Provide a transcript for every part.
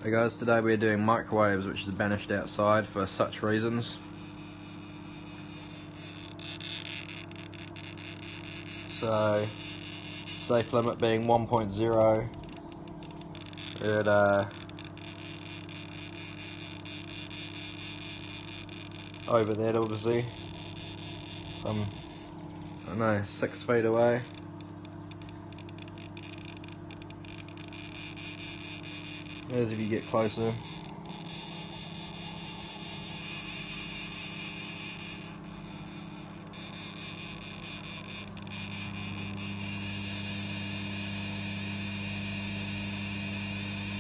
Hey guys, today we're doing microwaves, which is banished outside for such reasons. So, safe limit being 1.0. Over that obviously. I don't know, 6 feet away. As if you get closer.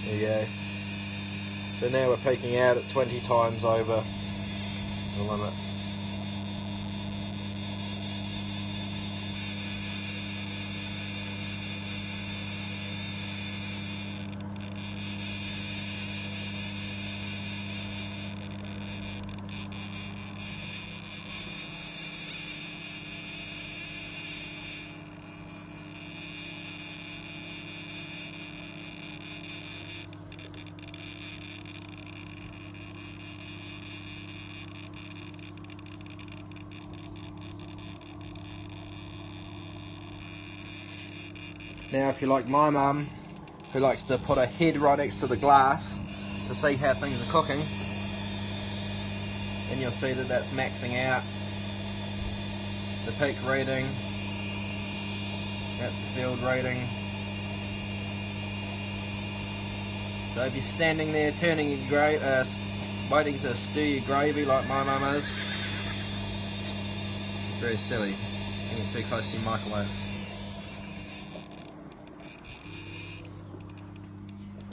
There you go. So now we're peaking out at 20 times over the limit. Now if you're like my mum, who likes to put her head right next to the glass to see how things are cooking, then you'll see that that's maxing out the peak reading. That's the field reading. So if you're standing there turning your waiting to stew your gravy like my mum is, it's very silly. Getting too close to your microwave.